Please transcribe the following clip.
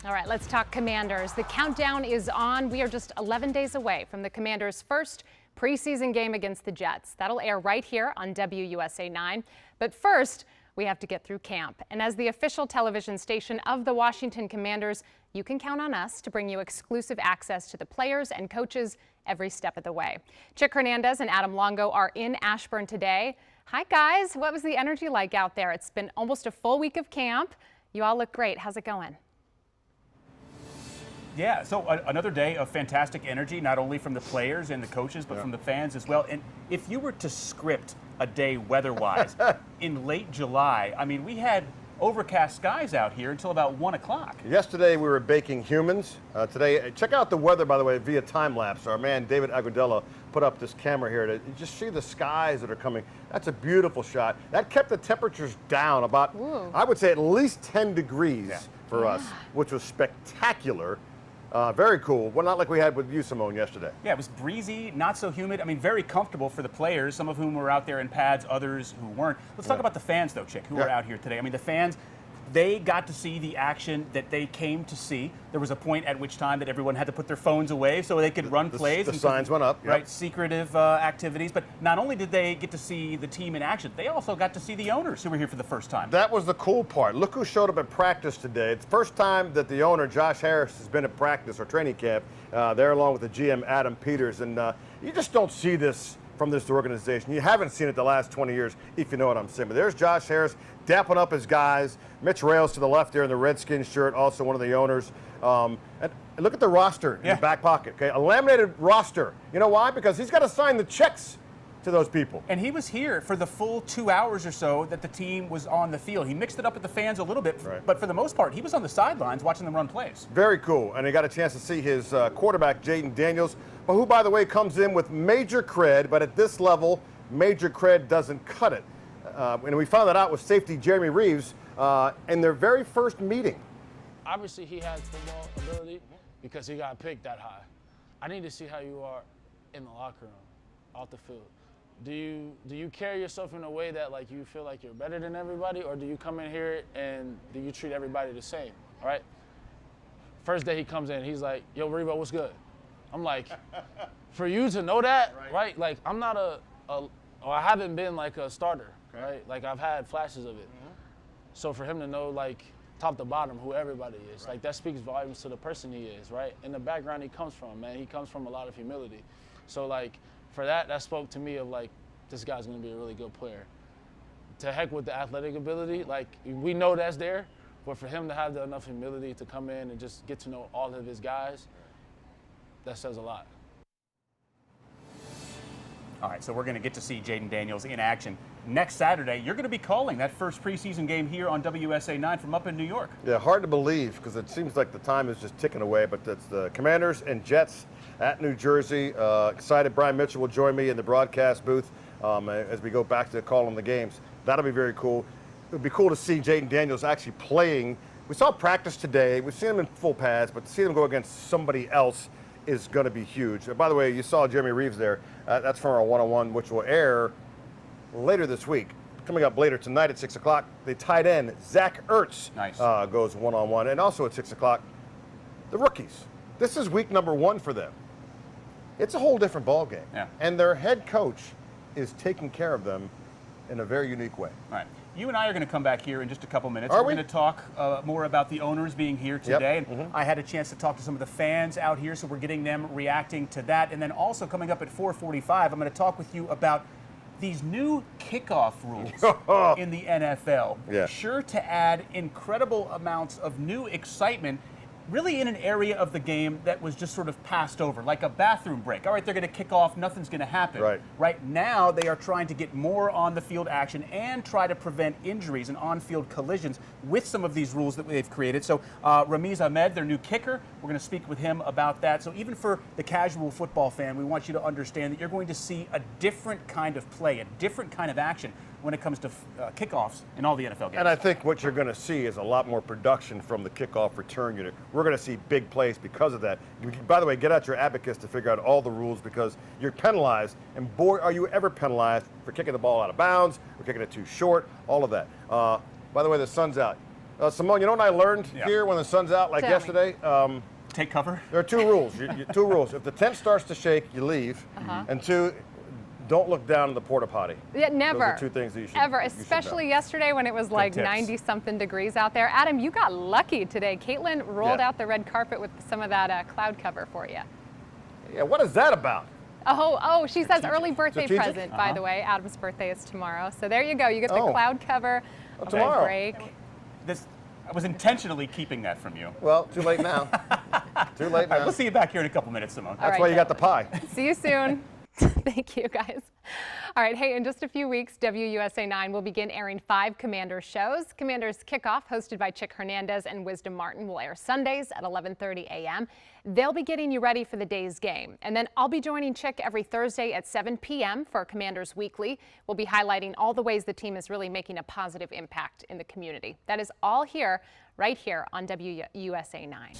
All right, let's talk Commanders. The countdown is on. We are just 11 days away from the Commanders' first preseason game against the Jets. That'll air right here on WUSA 9. But first, we have to get through camp. And as the official television station of the Washington Commanders, you can count on us to bring you exclusive access to the players and coaches every step of the way. Chick Hernandez and Adam Longo are in Ashburn today. Hi, guys. What was the energy like out there? It's been almost a full week of camp. You all look great. How's it going? Yeah, so another day of fantastic energy, not only from the players and the coaches, but from the fans as well. And if you were to script a day weather-wise in late July, I mean, we had overcast skies out here until about 1 o'clock. Yesterday we were baking humans. Today, check out the weather, by the way, via time lapse. Our man David Agudelo put up this camera here to just see the skies that are coming. That's a beautiful shot. That kept the temperatures down about, I would say, at least 10 degrees for us, which was spectacular. Very cool. Well, not like we had with you, Simone, yesterday. Yeah, it was breezy, not so humid. I mean, very comfortable for the players, some of whom were out there in pads, others who weren't. Let's talk about the fans, though, Chick, who are out here today. I mean, the fans, they got to see the action that they came to see. There was a point at which time that everyone had to put their phones away so they could run plays. The signs went up. Right, secretive activities. But not only did they get to see the team in action, they also got to see the owners who were here for the first time. That was the cool part. Look who showed up at practice today. It's the first time that the owner, Josh Harris, has been at practice or training camp. There along with the GM, Adam Peters. And you just don't see this from this organization. You haven't seen it the last 20 years, if you know what I'm saying. But there's Josh Harris dapping up his guys. Mitch Rales to the left there in the Redskins shirt, also one of the owners. And look at the roster in the back pocket, okay? A laminated roster. You know why? Because he's got to sign the checks to those people. And he was here for the full 2 hours or so that the team was on the field. He mixed it up with the fans a little bit, but for the most part, he was on the sidelines watching them run plays. Very cool. And he got a chance to see his quarterback, Jayden Daniels, who, by the way, comes in with major cred, but at this level, major cred doesn't cut it. And we found that out with safety Jeremy Reeves in their very first meeting. Obviously, he has football ability because he got picked that high. I need to see how you are in the locker room, off the field. Do you carry yourself in a way that like you feel like you're better than everybody, or do you come in here and do you treat everybody the same? All right. First day he comes in, he's like, "Yo, Revo, what's good?" I'm like, for you to know that, right? Like I'm not or I haven't been like a starter, right? Like I've had flashes of it. So for him to know like top to bottom who everybody is, like that speaks volumes to the person he is, right? And the background he comes from, man, he comes from a lot of humility. So like for that spoke to me of like, this guy's gonna be a really good player. To heck with the athletic ability, like we know that's there, but for him to have enough humility to come in and just get to know all of his guys, that says a lot. All right, so we're going to get to see Jayden Daniels in action next Saturday. You're going to be calling that first preseason game here on WUSA 9 from up in New York. Yeah, hard to believe because it seems like the time is just ticking away, but it's the Commanders and Jets at New Jersey. Excited Brian Mitchell will join me in the broadcast booth as we go back to calling the games. That'll be very cool. It would be cool to see Jayden Daniels actually playing. We saw practice today. We've seen him in full pads, but to see him go against somebody else is going to be huge. By the way, you saw Jeremy Reeves there. That's from our one-on-one, which will air later this week. Coming up later tonight at 6 o'clock, the tight end, Zach Ertz, goes one-on-one. And also at 6 o'clock, the rookies. This is week number 1 for them. It's a whole different ballgame. And their head coach is taking care of them in a very unique way. All right. You and I are going to come back here in just a couple minutes. We're going to talk more about the owners being here today. And I had a chance to talk to some of the fans out here, so we're getting them reacting to that. And then also coming up at 4:45, I'm going to talk with you about these new kickoff rules in the NFL. Sure to add incredible amounts of new excitement, really in an area of the game that was just sort of passed over, like a bathroom break. All right, they're going to kick off, nothing's going to happen. Right now, they are trying to get more on-the-field action and try to prevent injuries and on-field collisions with some of these rules that they've created. So Ramiz Ahmed, their new kicker, we're going to speak with him about that. So even for the casual football fan, we want you to understand that you're going to see a different kind of play, a different kind of action when it comes to kickoffs in all the NFL games. And I think what you're going to see is a lot more production from the kickoff return unit. We're going to see big plays because of that. By the way, get out your abacus to figure out all the rules because you're penalized, and boy, are you ever penalized for kicking the ball out of bounds or kicking it too short, all of that. By the way, the sun's out. Simone, you know what I learned here when the sun's out, like Tell yesterday? Take cover. There are two rules. Two rules. If the tent starts to shake, you leave. And two, don't look down in the porta potty. Yeah, never. Those are two things that you should ever, you should especially know. yesterday when it was like tips. 90-something degrees out there. Adam, you got lucky today. Caitlin rolled out the red carpet with some of that cloud cover for you. Yeah, what is that about? Oh, she says early birthday Strategic? present, by the way. Adam's birthday is tomorrow. So there you go. You get the cloud cover. Tomorrow. Break. I was intentionally keeping that from you. Well, too late now. Too late All right, now. we'll see you back here in a couple minutes, Simone. That's why you got the pie. See you soon. Thank you, guys. All right, hey, in just a few weeks, WUSA 9 will begin airing 5 Commanders shows. Commanders Kickoff, hosted by Chick Hernandez and Wisdom Martin, will air Sundays at 11:30 a.m. They'll be getting you ready for the day's game. And then I'll be joining Chick every Thursday at 7 p.m. for Commanders Weekly. We'll be highlighting all the ways the team is really making a positive impact in the community. That is all here, right here on WUSA 9.